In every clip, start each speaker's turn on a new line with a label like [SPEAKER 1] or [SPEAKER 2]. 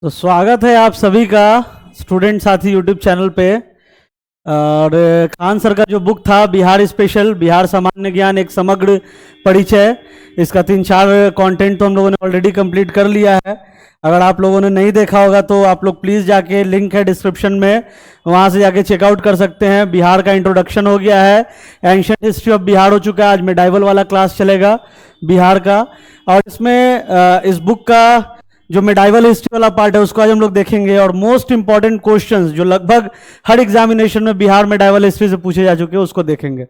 [SPEAKER 1] तो स्वागत है आप सभी का स्टूडेंट साथी यूट्यूब चैनल पे। और खान सर का जो बुक था बिहार स्पेशल, बिहार सामान्य ज्ञान एक समग्र परिचय, इसका 3-4 कंटेंट तो हम लोगों ने ऑलरेडी कंप्लीट कर लिया है। अगर आप लोगों ने नहीं देखा होगा तो आप लोग प्लीज़ जाके, लिंक है डिस्क्रिप्शन में, वहाँ से जाके चेकआउट कर सकते हैं। बिहार का इंट्रोडक्शन हो गया है, एंशिएंट हिस्ट्री ऑफ बिहार हो चुका है, आज मेडाइवल वाला क्लास चलेगा बिहार का। और इसमें इस बुक का जो मेडाइवल हिस्ट्री वाला पार्ट है उसको आज हम लोग देखेंगे। और मोस्ट इंपॉर्टेंट क्वेश्चंस जो लगभग हर एग्जामिनेशन में बिहार मेडाइवल हिस्ट्री से पूछे जा चुके हैं उसको देखेंगे।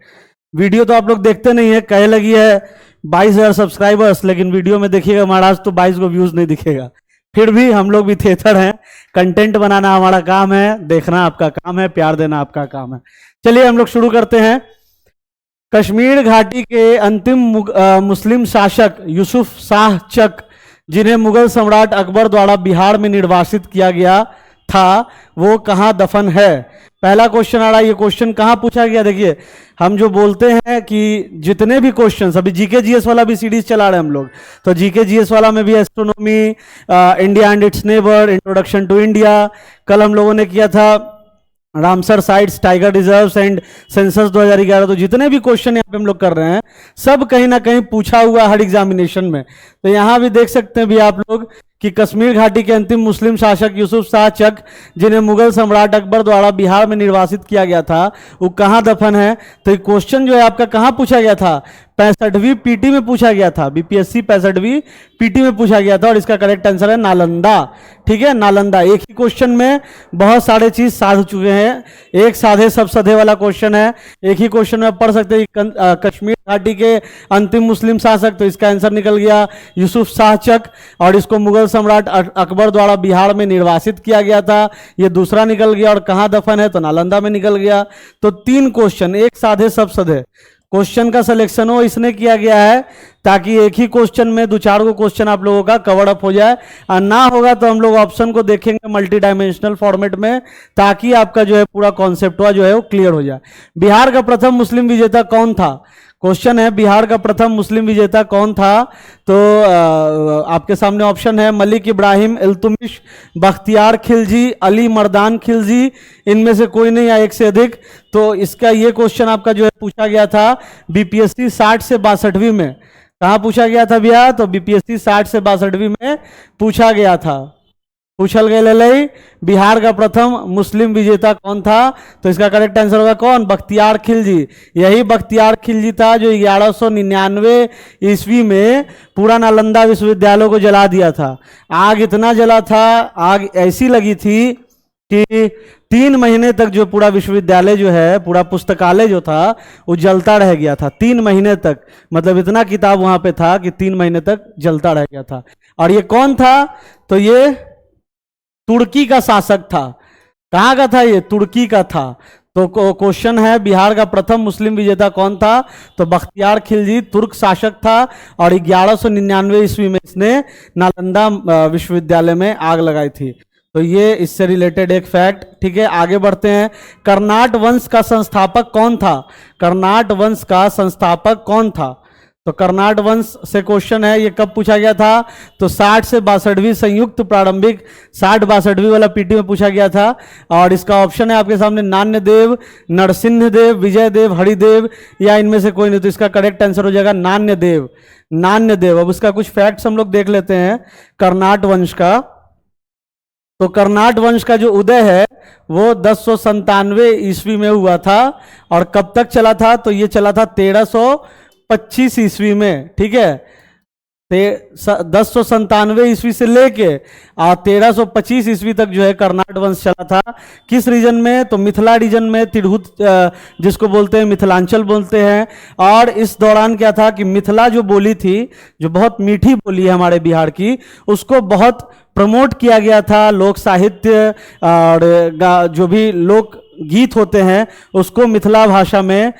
[SPEAKER 1] वीडियो तो आप लोग देखते नहीं है, कहे लगी है 22,000 सब्सक्राइबर्स, लेकिन वीडियो में देखिएगा महाराज तो 22 को व्यूज नहीं दिखेगा। फिर भी हम लोग भी थेथर हैं, कंटेंट बनाना हमारा काम है, देखना आपका काम है, प्यार देना आपका काम है। चलिए हम लोग शुरू करते हैं। कश्मीर घाटी के अंतिम मुस्लिम शासक यूसुफ शाह चक, जिन्हें मुगल सम्राट अकबर द्वारा बिहार में निर्वासित किया गया था, वो कहाँ दफन है? पहला क्वेश्चन आ रहा है। ये क्वेश्चन कहाँ पूछा गया? देखिए, हम जो बोलते हैं कि जितने भी क्वेश्चंस, अभी जीके जीएस वाला भी सीरीज चला रहे हैं हम लोग, तो जीके जीएस वाला में भी astronomy, India and its neighbour, introduction to India, कल हम लोगों ने किया था Ramsar sites, tiger reserves and census 2011। तो जितने भी क्वेश्चन यहाँ पे हम लोग कर रहे हैं सब कहीं ना कहीं पूछा हुआ हर एग्जामिनेशन में। तो यहाँ भी देख सकते हैं भी आप लोग कि कश्मीर घाटी के अंतिम मुस्लिम शासक यूसुफ शाह चक, जिन्हें मुगल सम्राट अकबर द्वारा बिहार में निर्वासित किया गया था, वो कहाँ दफन है? तो ये क्वेश्चन जो है आपका कहाँ पूछा गया था? 65वीं पीटी में पूछा गया था, बीपीएससी 65वीं पीटी में पूछा गया था। और इसका करेक्ट आंसर है नालंदा। ठीक है, नालंदा। एक ही क्वेश्चन में बहुत सारे चीज साध चुके हैं, एक साधे सब सधे वाला क्वेश्चन है। एक ही क्वेश्चन में आप पढ़ सकते हैं कश्मीर घाटी के अंतिम मुस्लिम शासक, तो इसका आंसर निकल गया यूसुफ शाह चक। और इसको मुगल सम्राट अकबर द्वारा बिहार में निर्वासित किया गया था, ये दूसरा निकल गया। और कहाँ दफन है? तो नालंदा में निकल गया। तो 3 क्वेश्चन, एक साधे सब सधे क्वेश्चन का सिलेक्शन हो, इसने किया गया है ताकि एक ही क्वेश्चन में 2-4 को क्वेश्चन आप लोगों का कवर अप हो जाए। और ना होगा तो हम लोग ऑप्शन को देखेंगे मल्टी डायमेंशनल फॉर्मेट में, ताकि आपका जो है पूरा कॉन्सेप्ट जो है वो क्लियर हो जाए। बिहार का प्रथम मुस्लिम विजेता कौन था? क्वेश्चन है बिहार का प्रथम मुस्लिम विजेता कौन था? तो आपके सामने ऑप्शन है मलिक इब्राहिम, इल्तुमिश, बख्तियार खिलजी, अली मर्दान खिलजी, इनमें से कोई नहीं या एक से अधिक। तो इसका ये क्वेश्चन आपका जो है पूछा गया था बीपीएससी 60 से 62वीं में। कहाँ पूछा गया था भैया? तो बीपीएससी 60 से 62वीं में पूछा गया था। पूछल गए ले बिहार का प्रथम मुस्लिम विजेता कौन था? तो इसका करेक्ट आंसर होगा कौन? बख्तियार खिलजी। यही बख्तियार खिलजी था जो 1199 ईस्वी में पूरा नालंदा विश्वविद्यालय को जला दिया था। आग इतना जला था, आग ऐसी लगी थी कि 3 महीने तक जो पूरा विश्वविद्यालय जो है, पूरा पुस्तकालय जो था वो जलता रह गया था 3 महीने तक। मतलब इतना किताब वहां पे था कि 3 महीने तक जलता रह गया था। और ये कौन था? तो ये तुर्की का शासक था। कहाँ का था ये? तुर्की का था। तो क्वेश्चन है बिहार का प्रथम मुस्लिम विजेता कौन था? तो बख्तियार खिलजी तुर्क शासक था। और 1199 ईस्वी में इसने नालंदा विश्वविद्यालय में आग लगाई थी। तो ये इससे रिलेटेड एक फैक्ट। ठीक है, आगे बढ़ते हैं। कर्नाट वंश का संस्थापक कौन था? कर्नाट वंश का संस्थापक कौन था? तो कर्नाट वंश से क्वेश्चन है, ये कब पूछा गया था? तो 60 से 62वीं संयुक्त प्रारंभिक 60-62वीं वाला पीटी में पूछा गया था। और इसका ऑप्शन है आपके सामने नान्यदेव, नरसिंहदेव, विजयदेव, हरिदेव, या इनमें से कोई नहीं। तो इसका करेक्ट आंसर हो जाएगा नान्यदेव। नान्यदेव। अब उसका कुछ फैक्ट्स हम लोग देख लेते हैं कर्नाट वंश का। तो कर्नाट वंश का जो उदय है वो 1097 ईस्वी में हुआ था। और कब तक चला था? तो ये चला था 1325 ईस्वी में। ठीक है, 1097 ईस्वी से लेके 1325 ईस्वी तक जो है कर्नाट वंश चला था। किस रीजन में? तो मिथिला रीजन में, तिरहुत जिसको बोलते हैं, मिथिलांचल बोलते हैं। और इस दौरान क्या था कि मिथिला जो बोली थी, जो बहुत मीठी बोली है हमारे बिहार की, उसको बहुत प्रमोट किया गया था। लोक साहित्य और जो भी लोक गीत होते हैं उसको मिथिला भाषा में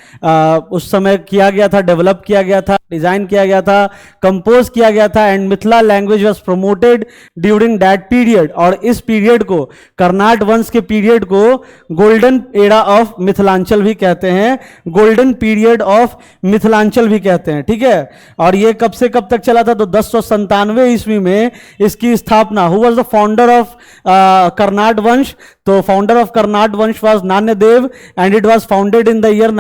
[SPEAKER 1] उस समय किया गया था, डेवलप किया गया था, डिजाइन किया गया था, कंपोज किया गया था and Mithila language was promoted during that period. और इस पीरियड को, कर्नाट वंश के पीरियड को गोल्डन एरा ऑफ मिथिलांचल भी कहते हैं, गोल्डन पीरियड ऑफ मिथिलांचल भी कहते हैं, ठीक है। और ये कब से कब तक चला था? तो 1097 ईस्वी में इसकी स्थापना। Who was the founder of Karnat वंश? तो फाउंडर ऑफ कर्नाट वंश was Nanyadev and it was founded in the year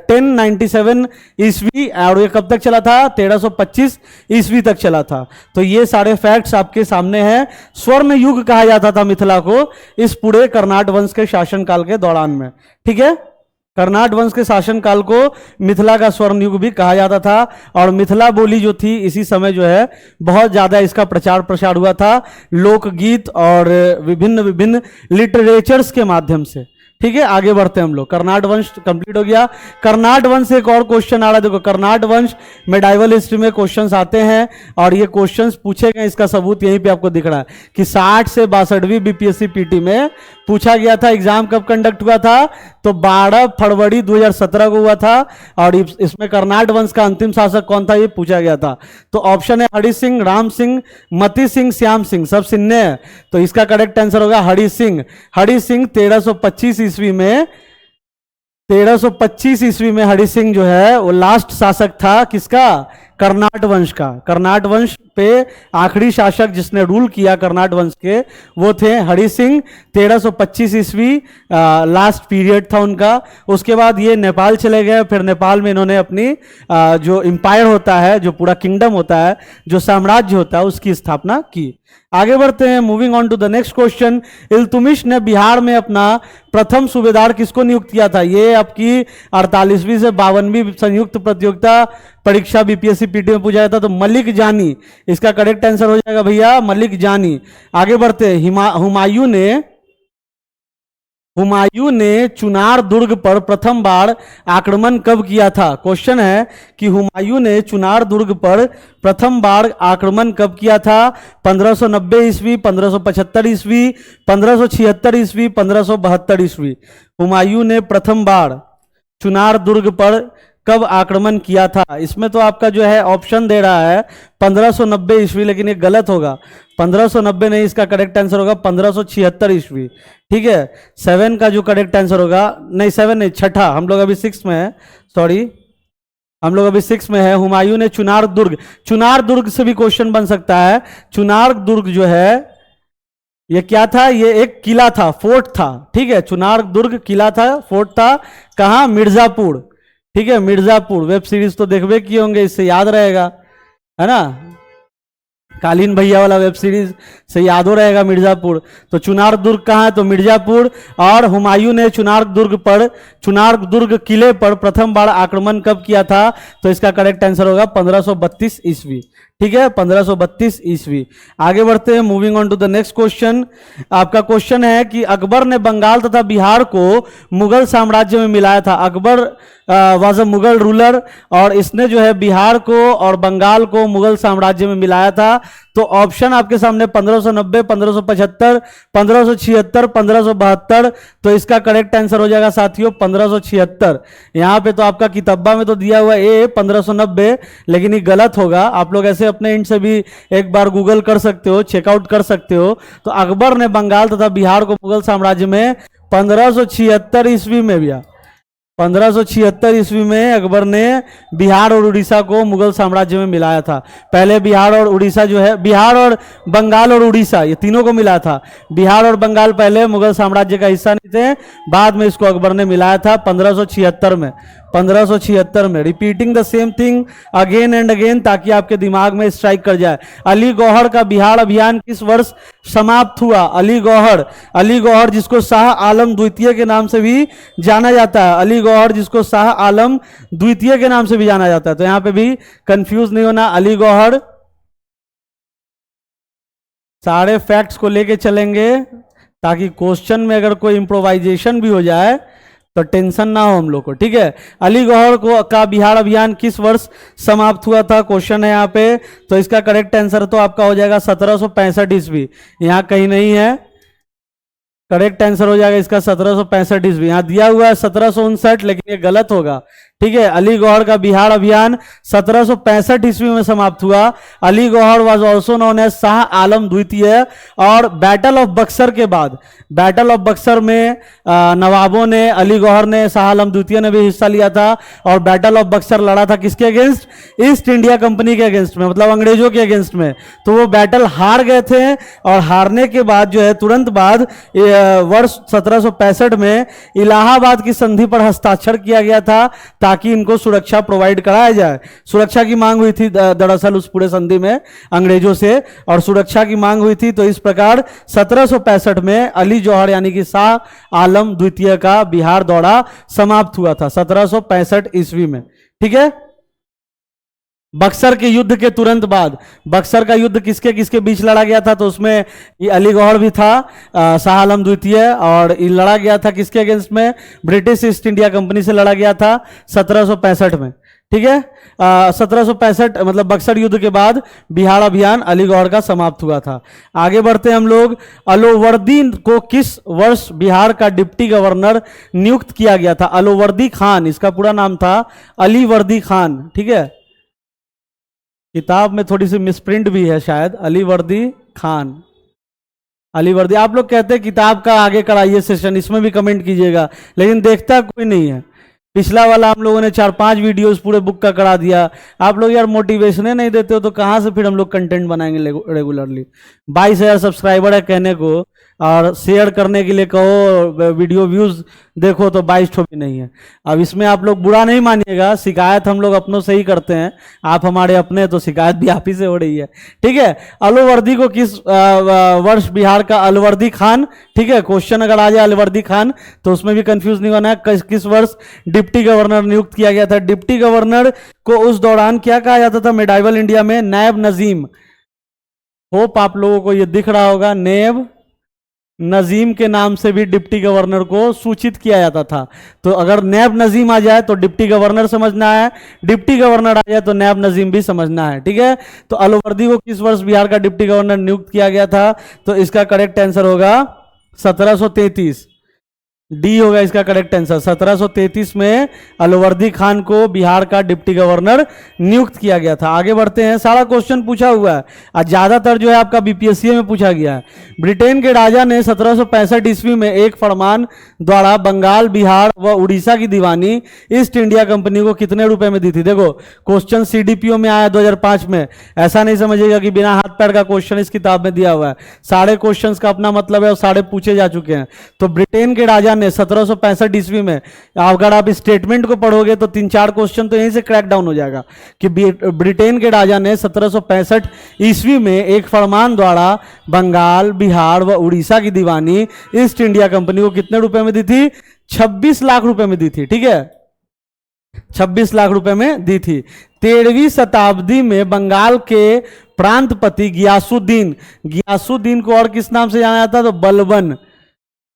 [SPEAKER 1] 1097 ईस्वी। और ये कब तक चला था? 1325 ईस्वी तक चला था। तो ये सारे फैक्ट्स आपके सामने हैं। स्वर्ण युग कहा जाता था मिथिला को इस पूरे कर्नाट वंश के शासनकाल के दौरान में, ठीक है। कर्नाट वंश के शासनकाल को मिथिला का स्वर्ण युग भी कहा जाता था। और मिथिला बोली जो थी इसी समय जो है बहुत ज्यादा इसका प्रचार प्रसार हुआ था लोकगीत और विभिन्न विभिन्न लिटरेचर्स के माध्यम से, ठीक है। आगे बढ़ते हैं हम लोग। कर्नाट वंश कंप्लीट हो गया। कर्नाट वंश से एक और क्वेश्चन आ रहा है, देखो कर्नाट वंश मेडाइवल हिस्ट्री में क्वेश्चंस आते हैं और ये क्वेश्चंस पूछे गए, इसका सबूत यहीं पे आपको दिख रहा है कि 60 से 62वीं बीपीएससी पीटी में पूछा गया था। एग्जाम कब कंडक्ट हुआ था? तो 12 फरवरी 2017 को हुआ था। और इसमें कर्नाट वंश का अंतिम शासक कौन था ये पूछा गया था। तो ऑप्शन है हरि सिंह, राम सिंह, मती सिंह, श्याम सिंह, सब सिन्ने हैं। तो इसका करेक्ट आंसर होगा हरि सिंह। हरि सिंह 1325 ईस्वी में, 1325 ईस्वी में हरि सिंह जो है वो लास्ट शासक था किसका? कर्नाट वंश का। कर्नाट वंश पे आखिरी शासक जिसने रूल किया कर्नाट वंश के वो थे हरि सिंह। 1325 ईस्वी लास्ट पीरियड था उनका। उसके बाद ये नेपाल चले गए, फिर नेपाल में इन्होंने अपनी जो एम्पायर होता है, जो पूरा किंगडम होता है, जो साम्राज्य होता है, उसकी स्थापना की। आगे बढ़ते हैं, moving on to the next question. Iltutmish ने बिहार में अपना प्रथम सूबेदार किसको नियुक्त किया था? ये आपकी 48वीं से 52वीं संयुक्त प्रतियोगिता परीक्षा बीपीएससी पीटी में पूछा जाता। तो मलिक जानी इसका करेक्ट आंसर हो जाएगा भैया, मलिक जानी। आगे बढ़ते हैं, हुमायूं ने चुनार दुर्ग पर प्रथम बार आक्रमण कब किया था? क्वेश्चन है कि हुमायूं ने चुनार दुर्ग पर प्रथम बार आक्रमण कब किया था? 1590 ईस्वी, 1575 ईस्वी, 1576 ईस्वी, 1572 ईस्वी। हुमायूं ने प्रथम बार चुनार दुर्ग पर कब आक्रमण किया था? इसमें तो आपका जो है ऑप्शन दे रहा है 1590 ईस्वी, लेकिन ये गलत होगा। 1590 नहीं, इसका करेक्ट आंसर होगा 1576 ईस्वी, ठीक है। 7 का जो करेक्ट आंसर होगा, नहीं 7 नहीं, छठा, हम लोग अभी 6 में है, सॉरी हम लोग अभी 6 में है। हुमायूं ने चुनार दुर्ग से भी क्वेश्चन बन सकता है। चुनार दुर्ग जो है ये क्या था? ये एक किला था, फोर्ट था, ठीक है। चुनार दुर्ग किला था, फोर्ट था। कहाँ? मिर्जापुर, ठीक है, मिर्जापुर। वेब सीरीज तो देखबे किए होंगे, इससे याद रहेगा, है ना। कालीन भैया वाला वेब सीरीज से याद हो रहेगा मिर्जापुर। तो चुनार दुर्ग कहाँ है? तो मिर्जापुर। और हुमायूं ने चुनार दुर्ग किले पर प्रथम बार आक्रमण कब किया था? तो इसका करेक्ट आंसर होगा 1532 ईस्वी, ठीक है, 1532 ईस्वी। आगे बढ़ते हैं, moving on to the next question. आपका क्वेश्चन है कि अकबर ने बंगाल तथा बिहार को मुगल साम्राज्य में मिलाया था। Akbar was a Mughal ruler और इसने जो है बिहार को और बंगाल को मुगल साम्राज्य में मिलाया था। तो ऑप्शन आपके सामने 1590, 1575, 1576, 1572। तो इसका करेक्ट आंसर हो जाएगा साथियों 1576। यहां पे तो आपका किताबा में तो दिया हुआ ए 1590, लेकिन ये गलत होगा। आप लोग ऐसे अपने इंड से भी एक बार गूगल कर सकते हो, चेकआउट कर सकते हो। तो अकबर ने बंगाल तथा बिहार को मुगल साम्राज्य में 1576 ईस्वी में भी 1576 ईस्वी में अकबर ने बिहार और उड़ीसा को मुगल साम्राज्य में मिलाया था। पहले बिहार और उड़ीसा जो है, बिहार और बंगाल और उड़ीसा ये तीनों को मिलाया था। बिहार और बंगाल पहले मुगल साम्राज्य का हिस्सा नहीं थे, बाद में इसको अकबर ने मिलाया था 1576 में। 1576 में repeating the same thing again and again ताकि आपके दिमाग में स्ट्राइक कर जाए। अली गौहर का बिहार अभियान किस वर्ष समाप्त हुआ? अली गौहर जिसको शाह आलम द्वितीय के नाम से भी जाना जाता है। अली गौहर जिसको शाह आलम द्वितीय के नाम से भी जाना जाता है। तो यहां पे भी कंफ्यूज नहीं होना। अली गौहर, सारे फैक्ट्स को लेके चलेंगे ताकि क्वेश्चन में अगर कोई इंप्रोवाइजेशन भी हो जाए तो टेंशन ना हो हम लोग को, ठीक है। अली गौहर को का बिहार अभियान किस वर्ष समाप्त हुआ था? क्वेश्चन है यहाँ पे। तो इसका करेक्ट आंसर तो आपका हो जाएगा 1765 ईस्वी। यहाँ कहीं नहीं है, करेक्ट आंसर हो जाएगा इसका 1765 ईस्वी। यहाँ दिया हुआ है 1759, लेकिन ये गलत होगा। ठीक है, अली गौहर का बिहार अभियान 1765 ईस्वी में समाप्त हुआ। Ali Gauhar was also known as Shah Alam द्वितीय। और बैटल ऑफ बक्सर के बाद, बैटल ऑफ बक्सर में नवाबों ने, अली गौहर ने, शाह आलम द्वितीय ने भी हिस्सा लिया था। और बैटल ऑफ बक्सर लड़ा था किसके अगेंस्ट? ईस्ट इंडिया कंपनी के अगेंस्ट में, मतलब अंग्रेजों के अगेंस्ट में। तो वो बैटल हार गए थे, और हारने के बाद जो है तुरंत बाद वर्ष 1765 में इलाहाबाद की संधि पर हस्ताक्षर किया गया था, ताकि इनको सुरक्षा प्रोवाइड कराया जाए। सुरक्षा की मांग हुई थी दरअसल उस पूरे संधि में अंग्रेजों से, और सुरक्षा की मांग हुई थी। तो इस प्रकार 1765 में अली जौहर यानी कि शाह आलम द्वितीय का बिहार दौरा समाप्त हुआ था 1765 ईस्वी में। ठीक है, बक्सर के युद्ध के तुरंत बाद, बक्सर का युद्ध किसके किसके बीच लड़ा गया था? तो उसमें ये अली गौहर भी था, शाह आलम द्वितीय, और ये लड़ा गया था किसके अगेंस्ट में? ब्रिटिश ईस्ट इंडिया कंपनी से लड़ा गया था 1765 में। ठीक है, 1765 मतलब बक्सर युद्ध के बाद बिहार अभियान अली गौहर का समाप्त हुआ था। आगे बढ़ते हैं हम लोग। अलोवर्दी को किस वर्ष बिहार का डिप्टी गवर्नर नियुक्त किया गया था? अलोवर्दी खान, इसका पूरा नाम था अलीवर्दी खान। ठीक है, किताब में थोड़ी सी मिसप्रिंट भी है शायद, अलीवर्दी खान, अलीवर्दी। आप लोग कहते हैं किताब का आगे कराइए सेशन, इसमें भी कमेंट कीजिएगा, लेकिन देखता कोई नहीं है। पिछला वाला हम लोगों ने 4-5 वीडियोस पूरे बुक का करा दिया। आप लोग यार मोटिवेशन नहीं देते हो, तो कहाँ से फिर हम लोग कंटेंट बनाएंगे रेगुलरली? 22,000 सब्सक्राइबर है कहने को, और शेयर करने के लिए कहो, वीडियो व्यूज देखो तो 22 भी नहीं है। अब इसमें आप लोग बुरा नहीं मानिएगा, शिकायत हम लोग अपनों से ही करते हैं, आप हमारे अपने, तो शिकायत भी आप ही से हो रही है। ठीक है, अलवर्दी को किस वर्ष बिहार का, अलवर्दी खान, ठीक है, क्वेश्चन अगर आ जाए अलवर्दी खान तो उसमें भी कंफ्यूज नहीं होना है। किस वर्ष डिप्टी गवर्नर नियुक्त किया गया था? डिप्टी गवर्नर को उस दौरान क्या कहा जाता था मिडाइवल इंडिया में? नैब नजीम। होप आप लोगों को ये दिख रहा होगा, नैब नजीम के नाम से भी डिप्टी गवर्नर को सूचित किया जाता था। तो अगर नैब नजीम आ जाए तो डिप्टी गवर्नर समझना है, डिप्टी गवर्नर आ जाए तो नैब नजीम भी समझना है। ठीक है, तो अलवर्दी को किस वर्ष बिहार का डिप्टी गवर्नर नियुक्त किया गया था? तो इसका करेक्ट आंसर होगा 1733, डी होगा इसका करेक्ट आंसर। 1733 में अलवर्दी खान को बिहार का डिप्टी गवर्नर नियुक्त किया गया था। आगे बढ़ते हैं, सारा क्वेश्चन पूछा हुआ है और ज्यादातर जो है आपका बीपीएससी में पूछा गया है। ब्रिटेन के राजा ने 1765 ईस्वी में एक फरमान द्वारा बंगाल, बिहार व उड़ीसा की दीवानी ईस्ट इंडिया कंपनी को कितने रुपए में दी थी? देखो क्वेश्चन सीडीपीओ में आया 2005 में, ऐसा नहीं समझिएगा कि बिना हाथ पैर का क्वेश्चन इस किताब में दिया हुआ है। सारे क्वेश्चंस का अपना मतलब है और सारे पूछे जा चुके हैं। तो ब्रिटेन के राजा 1765 ईस्वी में, अगर आप स्टेटमेंट को पढ़ोगे तो 3-4 क्वेश्चन तो यहीं से क्रैक डाउन हो जाएगा कि ब्रिटेन के राजा ने 1765 ईस्वी में एक फरमान द्वारा बंगाल, बिहार व उड़ीसा की दीवानी ईस्ट इंडिया कंपनी को कितने रुपए में दी थी? 26 लाख रुपए में दी थी। ठीक है, 26 लाख रुपए में दी थी। 13वीं शताब्दी में बंगाल के प्रांतपति गियासुद्दीन को और किस नाम से जाना जाता? तो बलबन।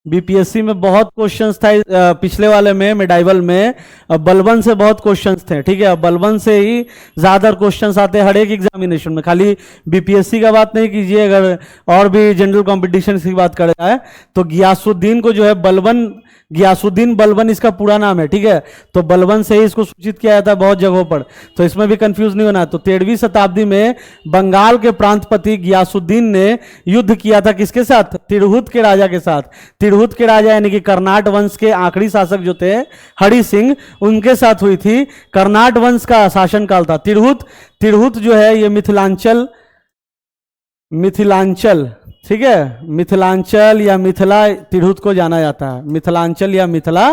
[SPEAKER 1] बीपीएससी में बहुत क्वेश्चंस था पिछले वाले में, मेडाइवल में बलबन से बहुत क्वेश्चंस थे। ठीक है, बलबन से ही ज्यादा क्वेश्चंस आते हैं हर एक एग्जामिनेशन में, खाली बीपीएससी का बात नहीं कीजिए, अगर और भी जनरल कॉम्पिटिशन की बात करें जाए तो गियासुद्दीन को जो है बलबन, गियासुद्दीन बलबन इसका पूरा नाम है। ठीक है, तो बलबन से ही इसको सूचित किया जाता है बहुत जगहों पर, तो इसमें भी कंफ्यूज नहीं होना है। तो 13वीं शताब्दी में बंगाल के प्रांतपति गियासुद्दीन ने युद्ध किया था किसके साथ? तिरहुत के राजा के साथ। तिरहुत के राजा यानी कि कर्नाट वंश के आखिरी शासक जो थे हरि सिंह, उनके साथ हुई थी। कर्नाट वंश का शासनकाल था। तिरहुत जो है ये मिथिलांचल, ठीक है, मिथिलांचल या मिथिला तिरहुत को जाना जाता है। मिथिलांचल या मिथिला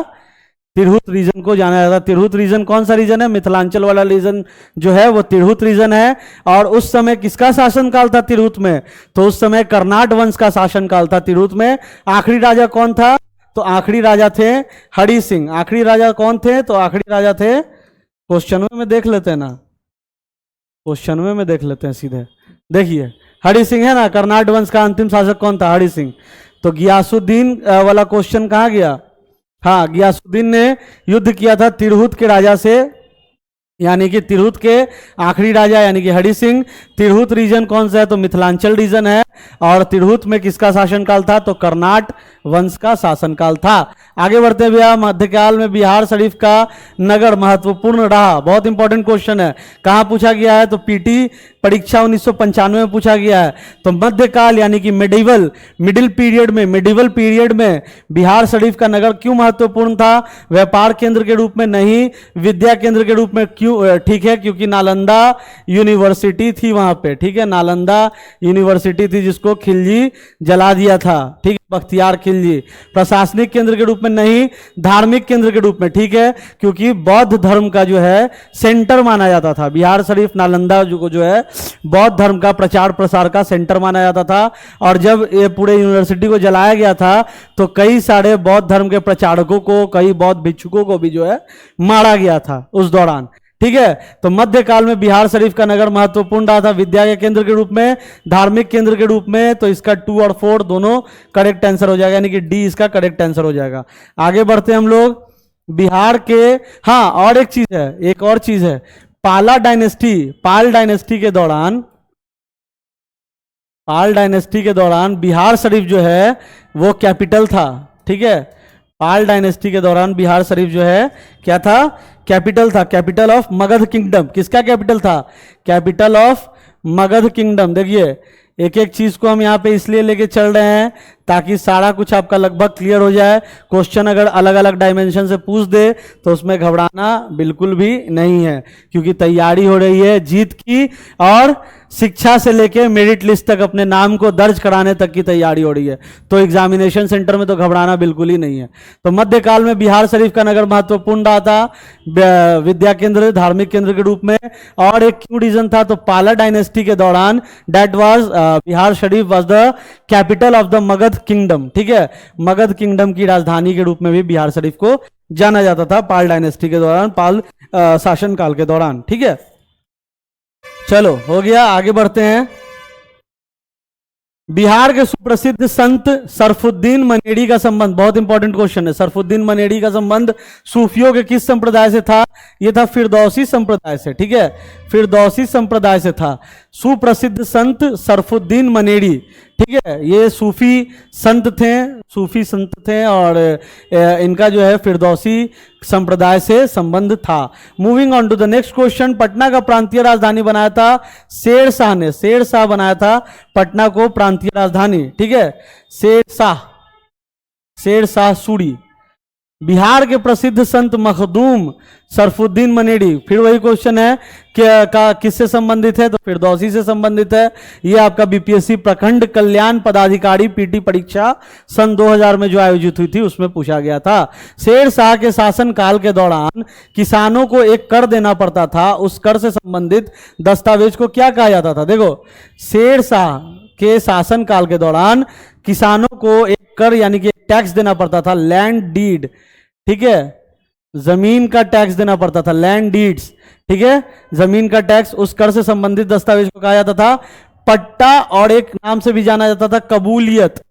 [SPEAKER 1] तिरहुत रीजन को जाना जाता है। तिरहुत रीजन कौन सा रीजन है? मिथिलांचल वाला रीजन जो है वो तिरहुत रीजन है। और उस समय किसका शासनकाल था तिरहुत में? तो उस समय कर्नाट वंश का शासनकाल था तिरहुत में। आखिरी राजा कौन था? तो आखिरी राजा थे हरि सिंह। आखिरी राजा कौन थे? तो आखिरी राजा थे, क्वेश्चन में देख लेते हैं ना, क्वेश्चन में देख लेते हैं सीधे। देखिए हरि सिंह है ना, कर्नाट वंश का अंतिम शासक कौन था? हरि सिंह। तो गियासुद्दीन वाला क्वेश्चन कहाँ गया? हाँ, गियासुद्दीन ने युद्ध किया था तिरहुत के राजा से, यानी कि तिरहुत के आखिरी राजा यानी कि हरि सिंह। तिरहुत रीजन कौन सा है? तो मिथिलांचल रीजन है। और तिरहुत में किसका शासनकाल था? तो कर्नाट वंश का शासनकाल था। आगे बढ़ते हैं भैया, मध्यकाल में बिहार शरीफ का नगर महत्वपूर्ण रहा। बहुत इंपॉर्टेंट क्वेश्चन है, कहाँ पूछा गया है? तो पीटी परीक्षा 1995 में पूछा गया है। तो मध्यकाल यानी कि मिडिल पीरियड में बिहार शरीफ का नगर क्यों महत्वपूर्ण था? व्यापार केंद्र के रूप में नहीं, विद्या केंद्र के रूप में। क्यों? ठीक है, क्योंकि नालंदा यूनिवर्सिटी थी वहां पे। ठीक है, नालंदा यूनिवर्सिटी थी जिसको खिलजी जला दिया था। ठीक है, बख्तियार खिलजी। प्रशासनिक केंद्र के रूप में नहीं, धार्मिक केंद्र के रूप में। ठीक है, क्योंकि बौद्ध धर्म का जो है सेंटर माना जाता था बिहार शरीफ, नालंदा जो है बौद्ध धर्म का प्रचार प्रसार का सेंटर माना जाता था। और जब ये पूरे यूनिवर्सिटी को जलाया गया था तो कई सारे बौद्ध धर्म के प्रचारकों को, कई बौद्ध भिक्षुकों को भी जो है मारा गया था उस दौरान। ठीक है, तो मध्यकाल में बिहार शरीफ का नगर महत्वपूर्ण रहा था विद्या के केंद्र के रूप में, धार्मिक केंद्र के रूप में। तो इसका 2 और 4 दोनों करेक्ट आंसर हो जाएगा, यानी कि डी इसका करेक्ट आंसर हो जाएगा। आगे बढ़ते हैं हम लोग बिहार के। हाँ, और एक चीज है, एक और चीज है, पाल डायनेस्टी के दौरान बिहार शरीफ जो है वो कैपिटल था। ठीक है, पाल डायनेस्टी के दौरान बिहार शरीफ जो है क्या था? कैपिटल था, कैपिटल ऑफ मगध किंगडम। किसका कैपिटल था? Capital of Magadh kingdom. देखिए, एक एक चीज को हम यहाँ पे इसलिए लेके चल रहे हैं ताकि सारा कुछ आपका लगभग क्लियर हो जाए। क्वेश्चन अगर अलग अलग डायमेंशन से पूछ दे तो उसमें घबराना बिल्कुल भी नहीं है, क्योंकि तैयारी हो रही है जीत की, और शिक्षा से लेके मेरिट लिस्ट तक अपने नाम को दर्ज कराने तक की तैयारी हो रही है। तो एग्जामिनेशन सेंटर में तो घबराना बिल्कुल ही नहीं है। तो मध्यकाल में बिहार शरीफ का नगर महत्वपूर्ण रहा था विद्या केंद्र, धार्मिक केंद्र के रूप में। और एक क्यों रीजन था? तो पाला डायनेस्टी के दौरान that was Bihar Sharif was the capital of the Magadh kingdom. ठीक है, मगध किंगडम की राजधानी के रूप में भी बिहार शरीफ को जाना जाता था पाल डायनेस्टी के दौरान, पाल शासनकाल के दौरान। ठीक है, चलो हो गया। आगे बढ़ते हैं। बिहार के सुप्रसिद्ध संत सरफुद्दीन मनेडी का संबंध, बहुत इंपॉर्टेंट क्वेश्चन है। सरफुद्दीन मनेडी का संबंध सूफियों के किस संप्रदाय से था? यह था फिरदौसी संप्रदाय से। ठीक है, फिरदौसी संप्रदाय से था सुप्रसिद्ध संत सरफुद्दीन मनेडी। ठीक है, ये सूफी संत थे और इनका जो है फिरदौसी संप्रदाय से संबंध था। Moving on to the next question. Patna का प्रांतीय राजधानी बनाया था शेरशाह ने। शेरशाह बनाया था पटना को प्रांतीय राजधानी। ठीक है, शेरशाह सूरी। बिहार के प्रसिद्ध संत मखदूम सरफुद्दीन मनेडी, फिर वही क्वेश्चन है कि किससे संबंधित है? तो फिरदौसी से संबंधित है। ये आपका बीपीएससी प्रखंड कल्याण पदाधिकारी पीटी परीक्षा सन 2000 में जो आयोजित हुई थी उसमें पूछा गया था। शेरशाह के शासन काल के दौरान किसानों को एक कर देना पड़ता था, उस कर से संबंधित दस्तावेज को क्या कहा जाता था? देखो, शेरशाह के शासन काल के दौरान किसानों को एक कर यानी कि टैक्स देना पड़ता था, लैंड डीड। ठीक है, जमीन का टैक्स देना पड़ता था, लैंड डीड्स। ठीक है, जमीन का टैक्स, उस कर से संबंधित दस्तावेज को कहा जाता था पट्टा, और एक नाम से भी जाना जाता था कबूलियत।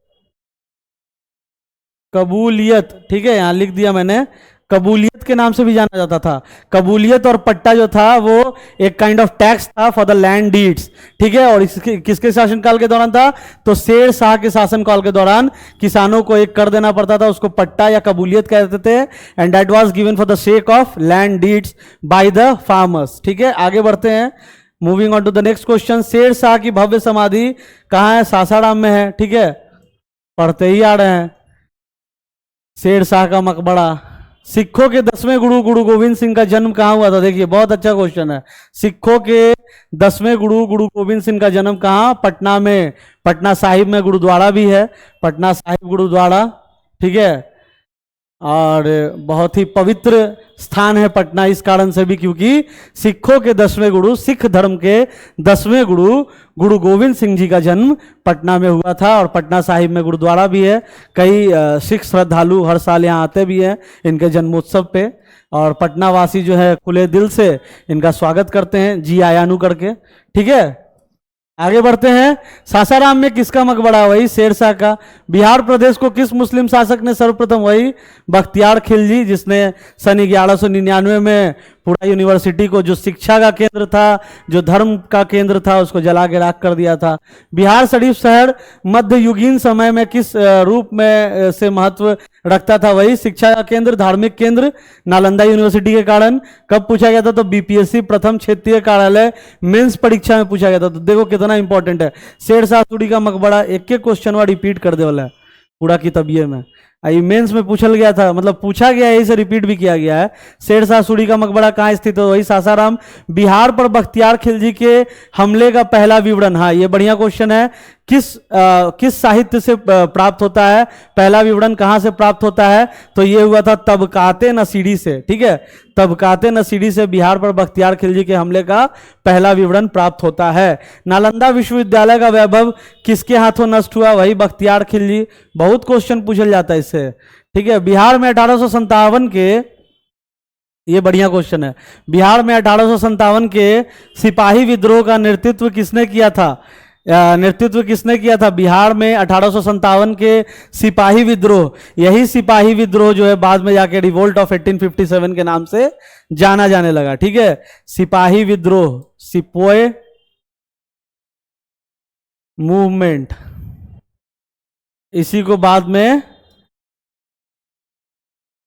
[SPEAKER 1] ठीक है, यहां लिख दिया मैंने, कबूलियत के नाम से भी जाना जाता था। कबूलियत और पट्टा जो था वो एक काइंड ऑफ टैक्स था फॉर द लैंड डीड्स। ठीक है, और किसके शासनकाल के दौरान था? तो शेरशाह के शासनकाल के दौरान किसानों को एक कर देना पड़ता था, उसको पट्टा या कबूलियत कहते थे, and that was given for the sake of land deeds by the farmers. ठीक है, आगे बढ़ते हैं। Moving on to the next question. Shershah की भव्य समाधि कहाँ है? सासाराम में है। ठीक है, पढ़ते ही आ रहे हैं। शेरशाह का मकबरा। सिखों के 10वें गुरु गोविंद सिंह का जन्म कहाँ हुआ था? देखिए, बहुत अच्छा क्वेश्चन है। सिखों के 10वें गुरु गोविंद सिंह का जन्म कहाँ? पटना में। पटना साहिब में गुरुद्वारा भी है, पटना साहिब गुरुद्वारा। ठीक है, और बहुत ही पवित्र स्थान है पटना इस कारण से भी, क्योंकि सिखों के 10वें गुरु, सिख धर्म के 10वें गुरु गोविंद सिंह जी का जन्म पटना में हुआ था, और पटना साहिब में गुरुद्वारा भी है। कई सिख श्रद्धालु हर साल यहाँ आते भी हैं इनके जन्मोत्सव पे, और पटना वासी जो है खुले दिल से इनका स्वागत करते हैं, जी आयानु करके। ठीक है, आगे बढ़ते हैं। सासाराम में किसका मकबरा? वही शेरशाह का। बिहार प्रदेश को किस मुस्लिम शासक ने सर्वप्रथम? वही बख्तियार खिलजी, जिसने सन 1199 में पूरा यूनिवर्सिटी को, जो शिक्षा का केंद्र था, जो धर्म का केंद्र था, उसको जला के राख कर दिया था। बिहार शरीफ शहर मध्ययुगीन समय में किस रूप में से महत्व रखता था? वही शिक्षा का केंद्र, धार्मिक केंद्र, नालंदा यूनिवर्सिटी के कारण। कब पूछा गया था? तो बीपीएससी प्रथम क्षेत्रीय कार्यालय मेंस परीक्षा में पूछा गया था। तो देखो कितना इंपॉर्टेंट है। शेरशाह सूरी का मकबरा एक एक क्वेश्चन वाला रिपीट कर दे वाला है पूरा किताबिये में। आई मेंस में पूछल गया था, मतलब पूछा गया है, इसे रिपीट भी किया गया है। शेरशाह सूरी का मकबरा कहाँ स्थित है? वही सासाराम। बिहार पर बख्तियार खिलजी के हमले का पहला विवरण, हाँ ये बढ़िया क्वेश्चन है। किस साहित्य से प्राप्त होता है? पहला विवरण कहाँ से प्राप्त होता है? तो ये हुआ था तबकाते नसीरी से। ठीक है, तबकाते नसीरी से बिहार पर बख्तियार खिलजी के हमले का पहला विवरण प्राप्त होता है। नालंदा विश्वविद्यालय का वैभव किसके हाथों नष्ट हुआ? वही बख्तियार खिलजी। बहुत क्वेश्चन पूछल जाता है इससे। ठीक है, बिहार में 1857 के, ये बढ़िया क्वेश्चन है, बिहार में 1857 के सिपाही विद्रोह का नेतृत्व किसने किया था? बिहार में 1857 के सिपाही विद्रोह, यही सिपाही विद्रोह जो है बाद में जाके रिवोल्ट ऑफ 1857 के नाम से जाना जाने लगा। ठीक है, सिपाही विद्रोह, सिपोय मूवमेंट, इसी को बाद में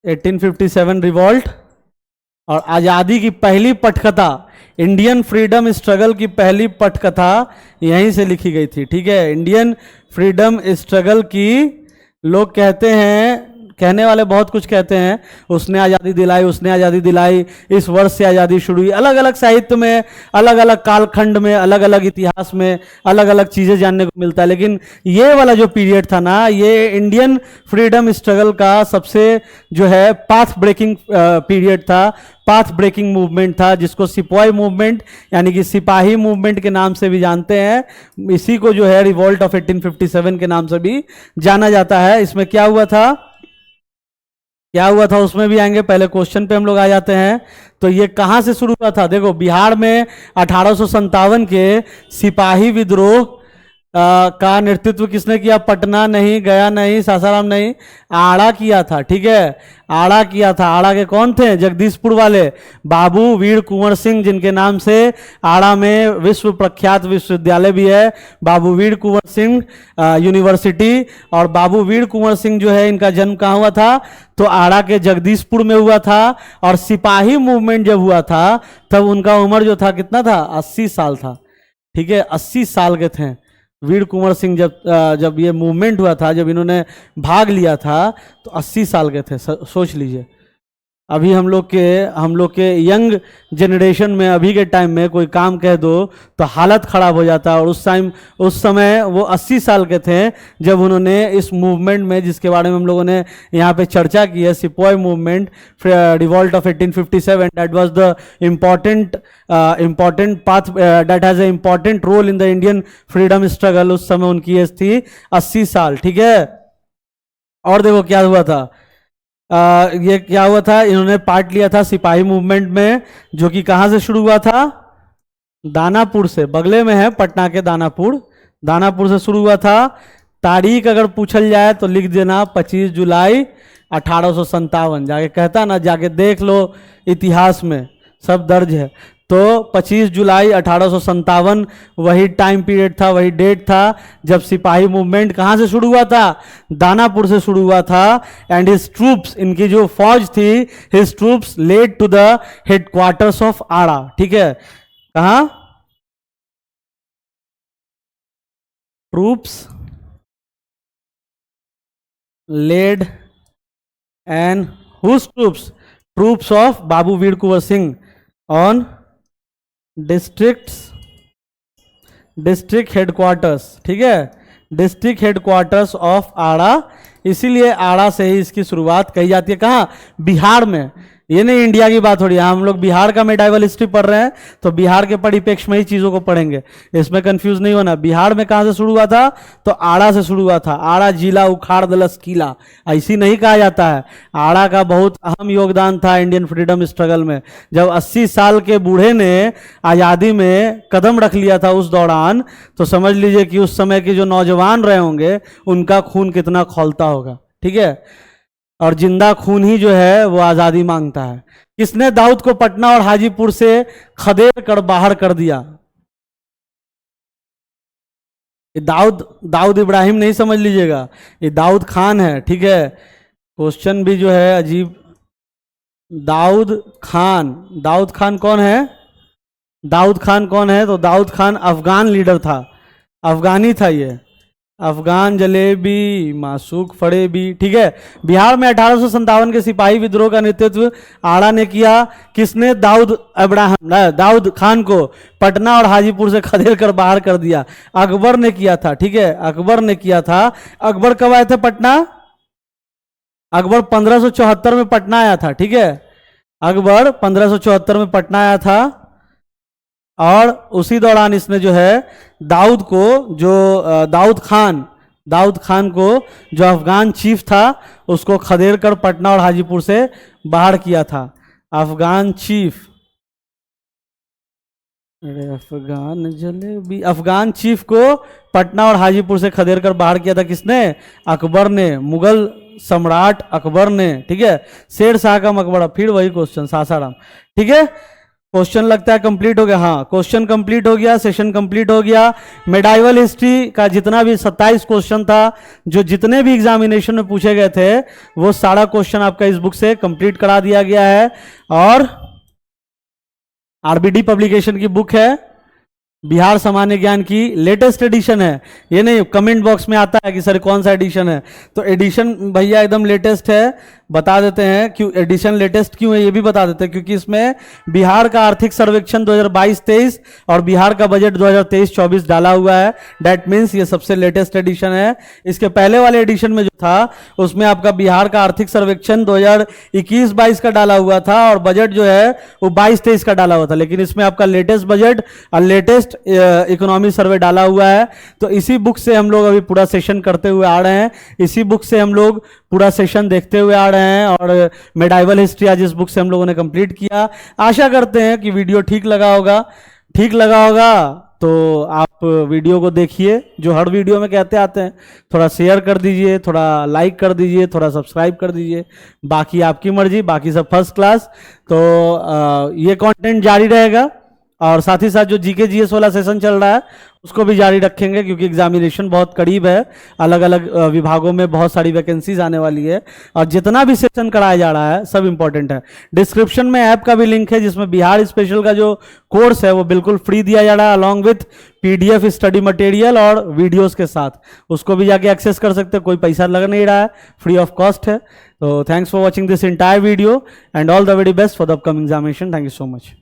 [SPEAKER 1] 1857 रिवोल्ट। और आजादी की पहली पटकथा, इंडियन फ्रीडम स्ट्रगल की पहली पटकथा यहीं से लिखी गई थी। ठीक है, इंडियन फ्रीडम स्ट्रगल की, लोग कहते हैं, कहने वाले बहुत कुछ कहते हैं, उसने आज़ादी दिलाई, उसने आज़ादी दिलाई, इस वर्ष से आज़ादी शुरू हुई। अलग अलग साहित्य में, अलग अलग कालखंड में, अलग अलग इतिहास में अलग अलग चीज़ें जानने को मिलता है। लेकिन ये वाला जो पीरियड था ना, ये इंडियन फ्रीडम स्ट्रगल का सबसे जो है पाथ ब्रेकिंग पीरियड था, पाथ ब्रेकिंग मूवमेंट था, जिसको सिपॉय मूवमेंट यानी कि सिपाही मूवमेंट के नाम से भी जानते हैं। इसी को जो है रिवोल्ट ऑफ 1857 के नाम से भी जाना जाता है। इसमें क्या हुआ था, उसमें भी आएंगे। पहले क्वेश्चन पे हम लोग आ जाते हैं। तो ये कहां से शुरू हुआ था? देखो, बिहार में 1857 के सिपाही विद्रोह का नेतृत्व किसने किया? पटना नहीं, गया नहीं, सासाराम नहीं, आड़ा किया था। ठीक है, आड़ा किया था। आड़ा के कौन थे? जगदीशपुर वाले बाबू वीर कुंवर सिंह, जिनके नाम से आड़ा में विश्व प्रख्यात विश्वविद्यालय भी है, बाबू वीर कुंवर सिंह यूनिवर्सिटी। और बाबू वीर कुंवर सिंह जो है, इनका जन्म कहाँ हुआ था? तो आड़ा के जगदीशपुर में हुआ था। और सिपाही मूवमेंट जब हुआ था तब उनका उम्र जो था कितना था? 80 साल था। ठीक है, 80 साल के थे वीर कुंवर सिंह जब ये मूवमेंट हुआ था, जब इन्होंने भाग लिया था, तो 80 साल के थे। सोच लीजिए, अभी हम लोग के यंग जनरेशन में, अभी के टाइम में कोई काम कह दो तो हालत खराब हो जाता है। और उस समय वो 80 साल के थे जब उन्होंने इस मूवमेंट में, जिसके बारे में हम लोगों ने यहाँ पे चर्चा की है, sepoy movement, revolt of 1857, that was the important path, that has a important role in the Indian freedom struggle. उस समय उनकी एज थी 80 साल। ठीक है, और देखो क्या हुआ था, ये क्या हुआ था, इन्होंने पार्ट लिया था सिपाही मूवमेंट में, जो कि कहां से शुरू हुआ था? दानापुर से, बगले में है पटना के दानापुर से शुरू हुआ था। तारीख अगर पूछल जाए तो लिख देना 25 जुलाई 1857। जाके कहता ना, जाके देख लो, इतिहास में सब दर्ज है। तो 25 जुलाई 1857 वही टाइम पीरियड था, वही डेट था जब सिपाही मूवमेंट कहाँ से शुरू हुआ था? दानापुर से शुरू हुआ था। एंड हिज ट्रूप्स, इनकी जो फौज थी, his troops led to the headquarters of Arrah. ठीक है, कहाँ? Troops led and whose troops? Troops of Babu Veer Kunwar Singh on district headquarters. ठीक है, डिस्ट्रिक्ट हेडक्वार्टर्स ऑफ आड़ा। इसीलिए आड़ा से ही इसकी शुरुआत कही जाती है। कहाँ? बिहार में। ये नहीं इंडिया की बात हो रही है, हम लोग बिहार का मेडाइवल हिस्ट्री पढ़ रहे हैं, तो बिहार के परिप्रेक्ष्य में ही चीजों को पढ़ेंगे, इसमें कंफ्यूज नहीं होना। बिहार में कहां से शुरू हुआ था? तो आड़ा से शुरू हुआ था। आड़ा जिला उखाड़ दलस किला, ऐसी नहीं कहा जाता है। आड़ा का बहुत अहम योगदान था इंडियन फ्रीडम स्ट्रगल में। जब 80 साल के बूढ़े ने आज़ादी में कदम रख लिया था उस दौरान, तो समझ लीजिए कि उस समय के जो नौजवान रहे होंगे उनका खून कितना खौलता होगा। ठीक है, और जिंदा खून ही जो है वो आजादी मांगता है। किसने दाऊद को पटना और हाजीपुर से खदेड़ कर बाहर कर दिया? ये दाऊद दाऊद इब्राहिम नहीं समझ लीजिएगा, ये दाऊद खान है, ठीक है। क्वेश्चन भी जो है अजीब। दाऊद खान कौन है? दाऊद खान कौन है? तो दाऊद खान अफगान लीडर था, अफगानी था ये, अफगान जलेबी मासूक फड़ेबी, ठीक है। बिहार में 1857 के सिपाही विद्रोह का नेतृत्व आड़ा ने किया। किसने दाऊद खान को पटना और हाजीपुर से खदेड़ कर बाहर कर दिया? अकबर ने किया था, ठीक है, अकबर ने किया था। अकबर कब आए थे पटना? अकबर 1574 में पटना आया था, ठीक है। अकबर 1574 में पटना आया था और उसी दौरान इसने जो है दाऊद खान को जो अफगान चीफ था उसको खदेड़ कर पटना और हाजीपुर से बाहर किया था। अफगान चीफ, अफगान चीफ को पटना और हाजीपुर से खदेड़ कर बाहर किया था किसने? अकबर ने, मुगल सम्राट अकबर ने, ठीक है। शेर शाह का मकबरा, फिर वही क्वेश्चन, सासाराम, ठीक है। क्वेश्चन लगता है कंप्लीट हो गया। हाँ, क्वेश्चन कंप्लीट हो गया, सेशन कंप्लीट हो गया। मेडाइवल हिस्ट्री का जितना भी 27 क्वेश्चन था, जो जितने भी एग्जामिनेशन में पूछे गए थे, वो सारा क्वेश्चन आपका इस बुक से कंप्लीट करा दिया गया है। और आरबीडी पब्लिकेशन की बुक है, बिहार सामान्य ज्ञान की लेटेस्ट एडिशन है। ये नहीं कमेंट बॉक्स में आता है कि सर कौन सा एडिशन है, तो एडिशन भैया एकदम लेटेस्ट है। बता देते हैं क्यों एडिशन लेटेस्ट क्यों है, ये भी बता देते हैं। क्योंकि इसमें बिहार का आर्थिक सर्वेक्षण 2022-23 और बिहार का बजट 2023-24 डाला हुआ है। दैट मीन्स ये सबसे लेटेस्ट एडिशन है। इसके पहले वाले एडिशन में जो था उसमें आपका बिहार का आर्थिक सर्वेक्षण 2021-22 का डाला हुआ था और बजट जो है वो 22-23 का डाला हुआ था। लेकिन इसमें आपका लेटेस्ट बजट और लेटेस्ट इकोनॉमी सर्वे डाला हुआ है। तो इसी बुक से हम लोग अभी पूरा सेशन करते हुए आ रहे हैं, इसी बुक से हम लोग पूरा सेशन देखते हुए आ रहे हैं। और मेडाइवल हिस्ट्री आज इस बुक से हम लोगों ने कंप्लीट किया। आशा करते हैं कि वीडियो ठीक लगा होगा। तो आप वीडियो को देखिए, जो हर वीडियो में कहते आते हैं, थोड़ा शेयर कर दीजिए, थोड़ा लाइक कर दीजिए, थोड़ा सब्सक्राइब कर दीजिए। बाकी आपकी मर्जी, बाकी सब फर्स्ट क्लास। तो ये कंटेंट जारी रहेगा और साथ ही साथ जो जीके जीएस वाला सेशन चल रहा है उसको भी जारी रखेंगे, क्योंकि एग्जामिनेशन बहुत करीब है। अलग अलग विभागों में बहुत सारी वैकेंसीज आने वाली है और जितना भी सेशन कराया जा रहा है सब इंपॉर्टेंट है। डिस्क्रिप्शन में ऐप का भी लिंक है जिसमें बिहार स्पेशल का जो कोर्स है वो बिल्कुल फ्री दिया जा रहा है, along with PDF study material और वीडियोस के साथ। उसको भी जाके एक्सेस कर सकते हैं, कोई पैसा लग नहीं रहा है, फ्री ऑफ कॉस्ट है। तो thanks for watching this entire video and all the very best for the upcoming examination. Thank you so much.